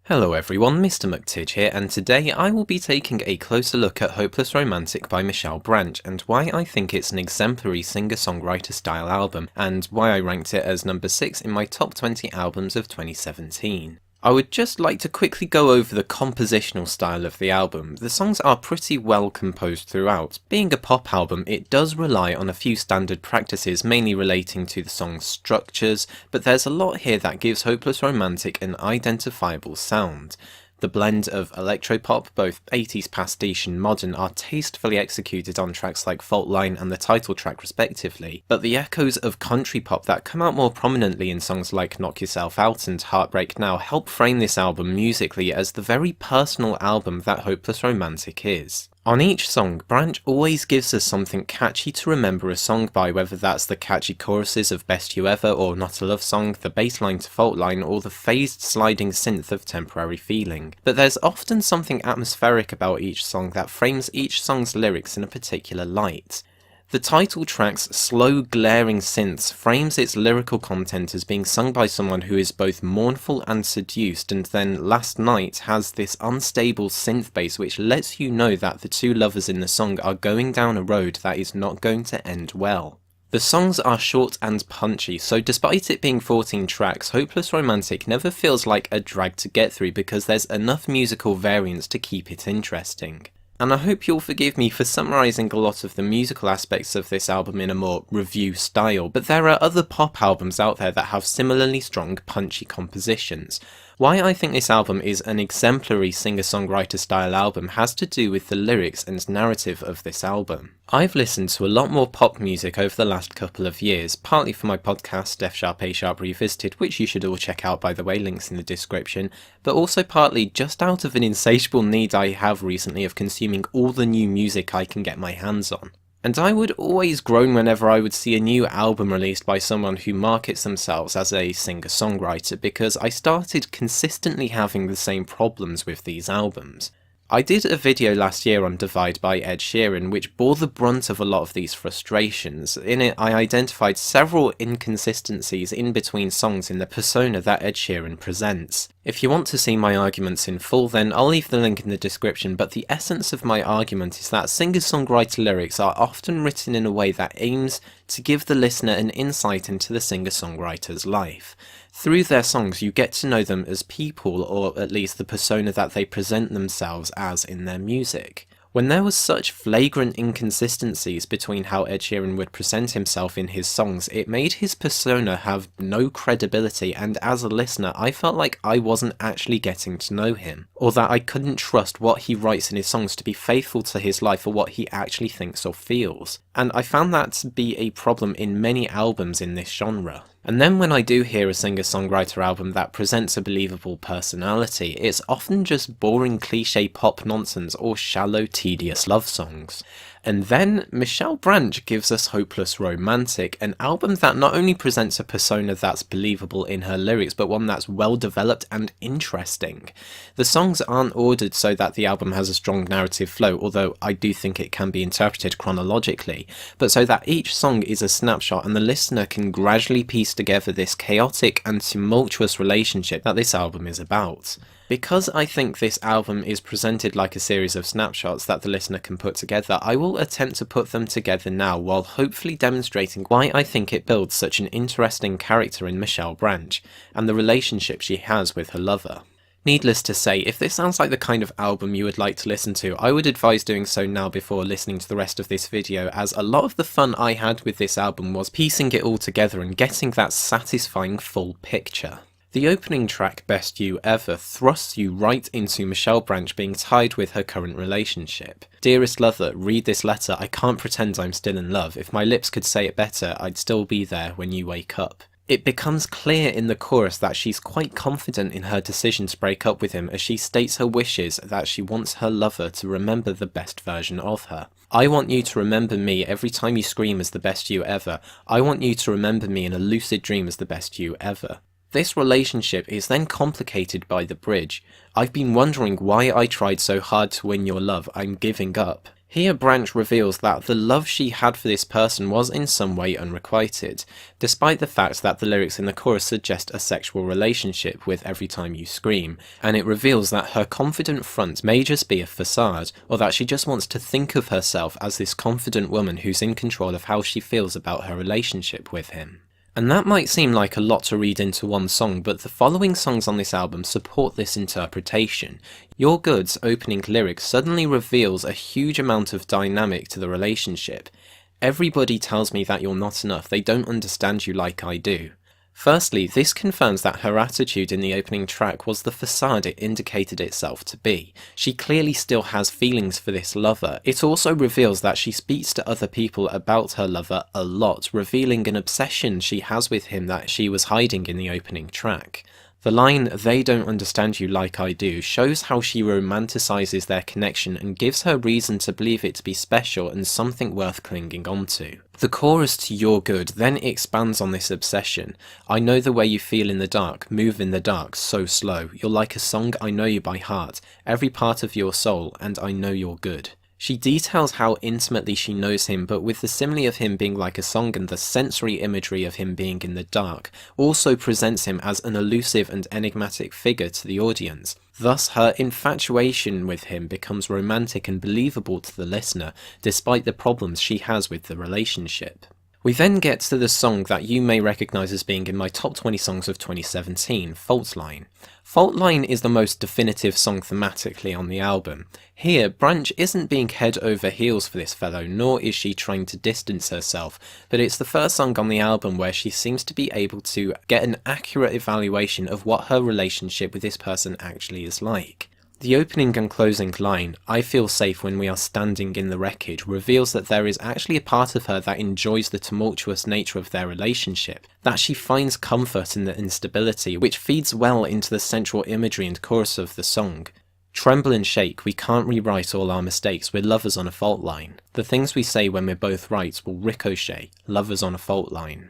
Hello everyone, Mr. McTidge here, and today I will be taking a closer look at Hopeless Romantic by Michelle Branch, and why I think it's an exemplary singer-songwriter style album, and why I ranked it as number 6 in my top 20 albums of 2017. I would just like to quickly go over the compositional style of the album. The songs are pretty well composed throughout. Being a pop album, it does rely on a few standard practices, mainly relating to the song's structures, but there's a lot here that gives Hopeless Romantic an identifiable sound. The blend of electropop, both 80s pastiche and modern, are tastefully executed on tracks like Fault Line and the title track respectively, but the echoes of country pop that come out more prominently in songs like Knock Yourself Out and Heartbreak Now help frame this album musically as the very personal album that Hopeless Romantic is. On each song, Branch always gives us something catchy to remember a song by, whether that's the catchy choruses of Best You Ever or Not a Love Song, the bass line to Fault Line, or the phased sliding synth of Temporary Feeling. But there's often something atmospheric about each song that frames each song's lyrics in a particular light. The title track's slow, glaring synths frames its lyrical content as being sung by someone who is both mournful and seduced, and then Last Night has this unstable synth bass which lets you know that the two lovers in the song are going down a road that is not going to end well. The songs are short and punchy, so despite it being 14 tracks, Hopeless Romantic never feels like a drag to get through because there's enough musical variance to keep it interesting. And I hope you'll forgive me for summarising a lot of the musical aspects of this album in a more review style, but there are other pop albums out there that have similarly strong, punchy compositions. Why I think this album is an exemplary singer-songwriter style album has to do with the lyrics and narrative of this album. I've listened to a lot more pop music over the last couple of years, partly for my podcast F Sharp A Sharp Revisited, which you should all check out by the way, links in the description, but also partly just out of an insatiable need I have recently of consuming all the new music I can get my hands on. And I would always groan whenever I would see a new album released by someone who markets themselves as a singer-songwriter, because I started consistently having the same problems with these albums. I did a video last year on Divide by Ed Sheeran which bore the brunt of a lot of these frustrations. In it I identified several inconsistencies in between songs in the persona that Ed Sheeran presents. If you want to see my arguments in full then I'll leave the link in the description, but the essence of my argument is that singer-songwriter lyrics are often written in a way that aims to give the listener an insight into the singer-songwriter's life. Through their songs you get to know them as people, or at least the persona that they present themselves as in their music. When there was such flagrant inconsistencies between how Ed Sheeran would present himself in his songs, it made his persona have no credibility, and as a listener I felt like I wasn't actually getting to know him, or that I couldn't trust what he writes in his songs to be faithful to his life or what he actually thinks or feels. And I found that to be a problem in many albums in this genre. And then when I do hear a singer-songwriter album that presents a believable personality, it's often just boring cliché pop nonsense or shallow, tedious love songs. And then Michelle Branch gives us Hopeless Romantic, an album that not only presents a persona that's believable in her lyrics, but one that's well developed and interesting. The songs aren't ordered so that the album has a strong narrative flow, although I do think it can be interpreted chronologically, but so that each song is a snapshot and the listener can gradually piece together this chaotic and tumultuous relationship that this album is about. Because I think this album is presented like a series of snapshots that the listener can put together, I will attempt to put them together now while hopefully demonstrating why I think it builds such an interesting character in Michelle Branch, and the relationship she has with her lover. Needless to say, if this sounds like the kind of album you would like to listen to, I would advise doing so now before listening to the rest of this video, as a lot of the fun I had with this album was piecing it all together and getting that satisfying full picture. The opening track, Best You Ever, thrusts you right into Michelle Branch being tied with her current relationship. Dearest lover, read this letter, I can't pretend I'm still in love. If my lips could say it better, I'd still be there when you wake up. It becomes clear in the chorus that she's quite confident in her decision to break up with him, as she states her wishes that she wants her lover to remember the best version of her. I want you to remember me every time you scream as the best you ever. I want you to remember me in a lucid dream as the best you ever. This relationship is then complicated by the bridge. I've been wondering why I tried so hard to win your love, I'm giving up. Here Branch reveals that the love she had for this person was in some way unrequited, despite the fact that the lyrics in the chorus suggest a sexual relationship with Every Time You Scream, and it reveals that her confident front may just be a facade, or that she just wants to think of herself as this confident woman who's in control of how she feels about her relationship with him. And that might seem like a lot to read into one song, but the following songs on this album support this interpretation. You're Good's opening lyric suddenly reveals a huge amount of dynamic to the relationship. Everybody tells me that you're not enough, they don't understand you like I do. Firstly, this confirms that her attitude in the opening track was the facade it indicated itself to be. She clearly still has feelings for this lover. It also reveals that she speaks to other people about her lover a lot, revealing an obsession she has with him that she was hiding in the opening track. The line, "They don't understand you like I do," shows how she romanticizes their connection and gives her reason to believe it to be special and something worth clinging onto. The chorus to You're Good then expands on this obsession. "I know the way you feel in the dark, move in the dark, so slow. You're like a song, I know you by heart, every part of your soul, and I know you're good." She details how intimately she knows him, but with the simile of him being like a song and the sensory imagery of him being in the dark, also presents him as an elusive and enigmatic figure to the audience. Thus, her infatuation with him becomes romantic and believable to the listener, despite the problems she has with the relationship. We then get to the song that you may recognise as being in my top 20 songs of 2017, Fault Line. Fault Line is the most definitive song thematically on the album. Here, Branch isn't being head over heels for this fellow, nor is she trying to distance herself, but it's the first song on the album where she seems to be able to get an accurate evaluation of what her relationship with this person actually is like. The opening and closing line, "I feel safe when we are standing in the wreckage," reveals that there is actually a part of her that enjoys the tumultuous nature of their relationship, that she finds comfort in the instability, which feeds well into the central imagery and chorus of the song. "Tremble and shake, we can't rewrite all our mistakes, we're lovers on a fault line. The things we say when we're both right will ricochet, lovers on a fault line."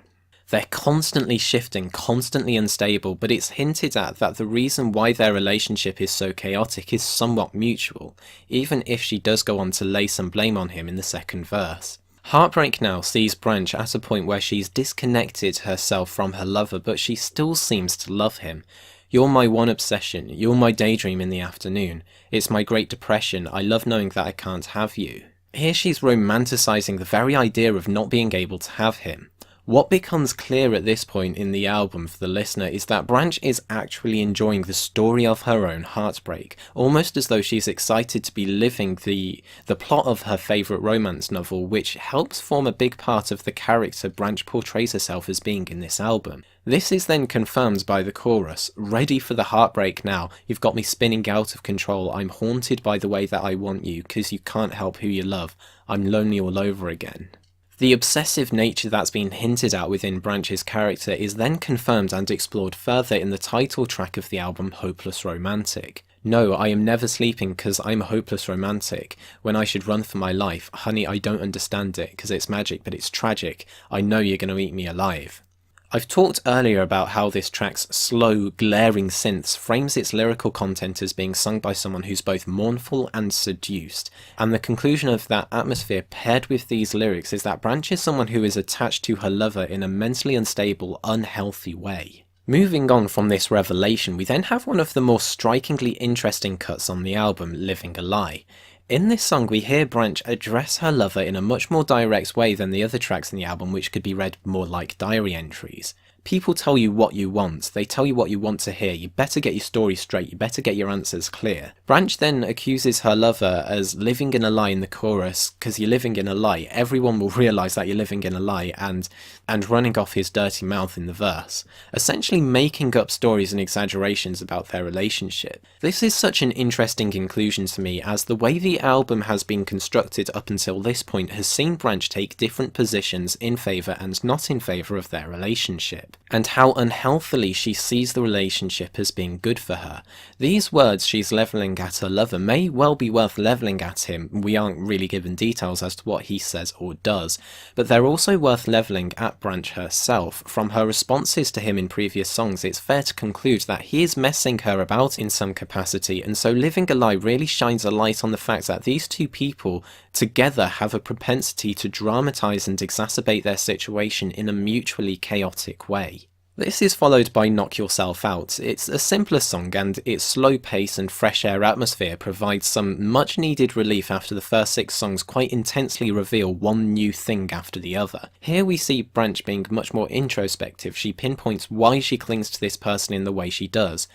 They're constantly shifting, constantly unstable, but it's hinted at that the reason why their relationship is so chaotic is somewhat mutual, even if she does go on to lay some blame on him in the second verse. Heartbreak Now sees Branch at a point where she's disconnected herself from her lover, but she still seems to love him. "You're my one obsession, you're my daydream in the afternoon. It's my great depression, I love knowing that I can't have you." Here she's romanticizing the very idea of not being able to have him. What becomes clear at this point in the album for the listener is that Branch is actually enjoying the story of her own heartbreak, almost as though she's excited to be living the plot of her favourite romance novel, which helps form a big part of the character Branch portrays herself as being in this album. This is then confirmed by the chorus, "Ready for the heartbreak now, you've got me spinning out of control, I'm haunted by the way that I want you, 'cause you can't help who you love, I'm lonely all over again." The obsessive nature that's been hinted at within Branch's character is then confirmed and explored further in the title track of the album, Hopeless Romantic. "No, I am never sleeping 'cause I'm a hopeless romantic. When I should run for my life, honey, I don't understand it 'cause it's magic but it's tragic. I know you're gonna eat me alive." I've talked earlier about how this track's slow, glaring synths frames its lyrical content as being sung by someone who's both mournful and seduced, and the conclusion of that atmosphere paired with these lyrics is that Branch is someone who is attached to her lover in a mentally unstable, unhealthy way. Moving on from this revelation, we then have one of the more strikingly interesting cuts on the album, Living a Lie. In this song, we hear Branch address her lover in a much more direct way than the other tracks in the album, which could be read more like diary entries. People tell you what you want, they tell you what you want to hear, you better get your story straight, you better get your answers clear. Branch then accuses her lover as living in a lie in the chorus, "'cause you're living in a lie, everyone will realise that you're living in a lie," and running off his dirty mouth in the verse, essentially making up stories and exaggerations about their relationship. This is such an interesting inclusion to me, as the way the album has been constructed up until this point has seen Branch take different positions in favour and not in favour of their relationship. and how unhealthily she sees the relationship as being good for her. These words she's levelling at her lover may well be worth levelling at him. We aren't really given details as to what he says or does, but they're also worth levelling at Branch herself. From her responses to him in previous songs, it's fair to conclude that he is messing her about in some capacity, and so Living a Lie really shines a light on the fact that these two people together have a propensity to dramatise and exacerbate their situation in a mutually chaotic way. This is followed by Knock Yourself Out. It's a simpler song, and its slow pace and fresh air atmosphere provides some much needed relief after the first 6 songs quite intensely reveal one new thing after the other. Here we see Branch being much more introspective. She pinpoints why she clings to this person in the way she does,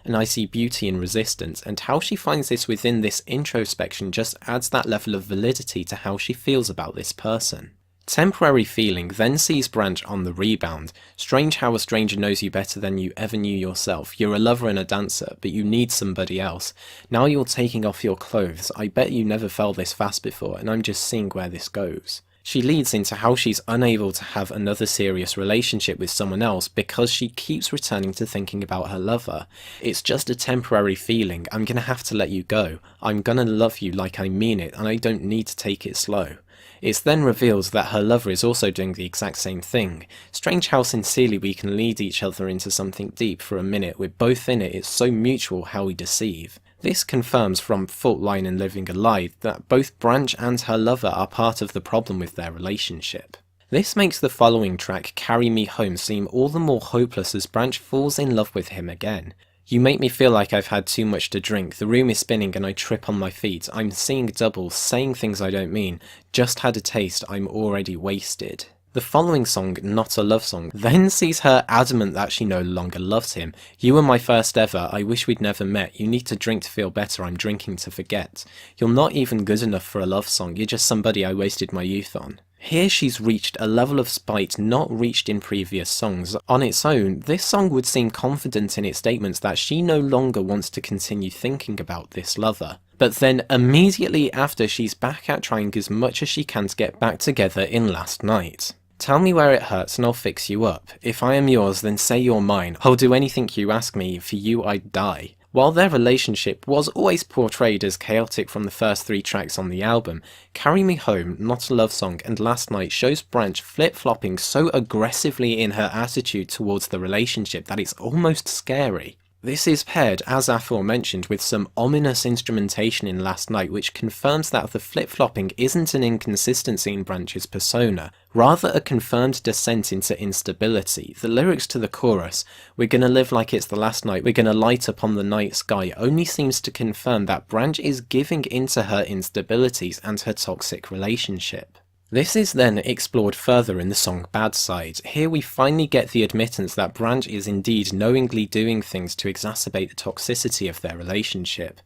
and I see beauty in resistance, and how she finds this within this introspection just adds that level of validity to how she feels about this person. Temporary Feeling then sees Branch on the rebound. Strange how a stranger knows you better than you ever knew yourself. You're a lover and a dancer, but you need somebody else. Now you're taking off your clothes. I bet you never fell this fast before, and I'm just seeing where this goes. She leads into how she's unable to have another serious relationship with someone else because she keeps returning to thinking about her lover. It's just a temporary feeling. I'm gonna have to let you go. I'm gonna love you like I mean it, and I don't need to take it slow. It's then revealed that her lover is also doing the exact same thing. Strange how sincerely we can lead each other into something deep for a minute. We're both in it. It's so mutual how we deceive. This confirms from Fault Line and Living a Lie that both Branch and her lover are part of the problem with their relationship. This makes the following track, Carry Me Home, seem all the more hopeless as Branch falls in love with him again. You make me feel like I've had too much to drink, the room is spinning and I trip on my feet, I'm seeing double, saying things I don't mean, just had a taste, I'm already wasted. The following song, Not a Love Song, then sees her adamant that she no longer loves him. You were my first ever, I wish we'd never met, you need to drink to feel better, I'm drinking to forget. You're not even good enough for a love song, you're just somebody I wasted my youth on. Here she's reached a level of spite not reached in previous songs. On its own, this song would seem confident in its statements that she no longer wants to continue thinking about this lover. But then immediately after, she's back at trying as much as she can to get back together in Last Night. Tell me where it hurts and I'll fix you up. If I am yours, then say you're mine. I'll do anything you ask me, for you I'd die. While their relationship was always portrayed as chaotic from the first 3 tracks on the album, Carry Me Home, Not a Love Song, and Last Night shows Branch flip-flopping so aggressively in her attitude towards the relationship that it's almost scary. This is paired, as aforementioned, with some ominous instrumentation in Last Night which confirms that the flip-flopping isn't an inconsistency in Branch's persona, rather a confirmed descent into instability. The lyrics to the chorus, "We're gonna live like it's the last night, we're gonna light upon the night sky," only seems to confirm that Branch is giving into her instabilities and her toxic relationship. This is then explored further in the song Bad Side. Here we finally get the admittance that Branch is indeed knowingly doing things to exacerbate the toxicity of their relationship.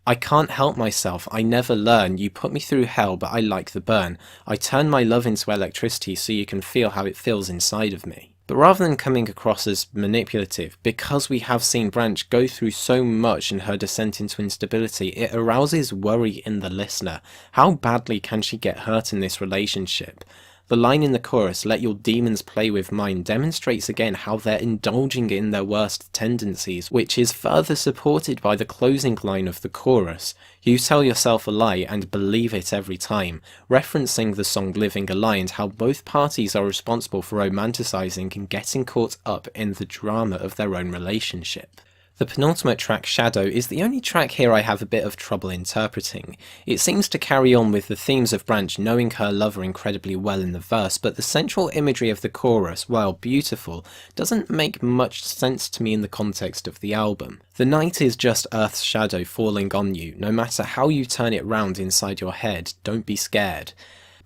I can't help myself, I never learn, you put me through hell but I like the burn. I turn my love into electricity so you can feel how it feels inside of me. But rather than coming across as manipulative, because we have seen Branch go through so much in her descent into instability, it arouses worry in the listener. How badly can she get hurt in this relationship? The line in the chorus, "Let your demons play with mine," demonstrates again how they're indulging in their worst tendencies, which is further supported by the closing line of the chorus, "You tell yourself a lie and believe it every time," referencing the song Living a Lie and how both parties are responsible for romanticising and getting caught up in the drama of their own relationship. The penultimate track, Shadow, is the only track here I have a bit of trouble interpreting. It seems to carry on with the themes of Branch knowing her lover incredibly well in the verse, but the central imagery of the chorus, while beautiful, doesn't make much sense to me in the context of the album. The night is just Earth's shadow falling on you. No matter how you turn it round inside your head, don't be scared.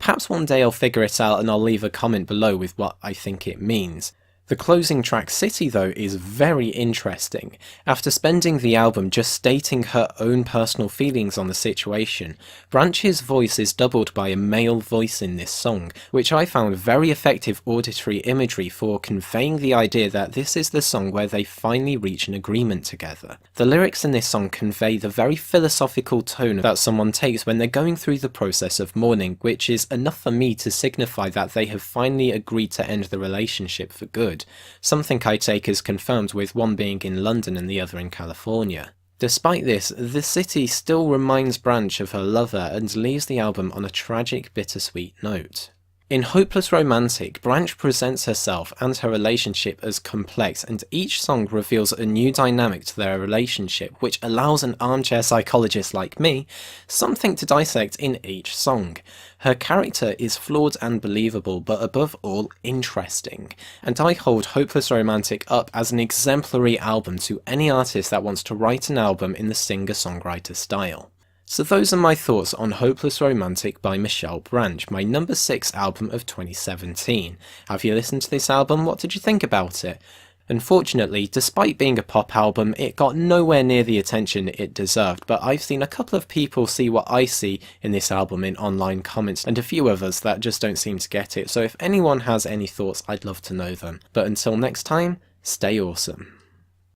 Perhaps one day I'll figure it out and I'll leave a comment below with what I think it means. The closing track, City, though, is very interesting. After spending the album just stating her own personal feelings on the situation, Branch's voice is doubled by a male voice in this song, which I found very effective auditory imagery for conveying the idea that this is the song where they finally reach an agreement together. The lyrics in this song convey the very philosophical tone that someone takes when they're going through the process of mourning, which is enough for me to signify that they have finally agreed to end the relationship for good. would, something I take as confirmed with one being in London and the other in California. Despite this, the city still reminds Branch of her lover and leaves the album on a tragic, bittersweet note. In Hopeless Romantic, Branch presents herself and her relationship as complex, and each song reveals a new dynamic to their relationship, which allows an armchair psychologist like me something to dissect in each song. Her character is flawed and believable, but above all, interesting, and I hold Hopeless Romantic up as an exemplary album to any artist that wants to write an album in the singer-songwriter style. So those are my thoughts on Hopeless Romantic by Michelle Branch, my number 6 album of 2017. Have you listened to this album? What did you think about it? Unfortunately, despite being a pop album, it got nowhere near the attention it deserved, but I've seen a couple of people see what I see in this album in online comments, and a few others that just don't seem to get it, so if anyone has any thoughts, I'd love to know them. But until next time, stay awesome.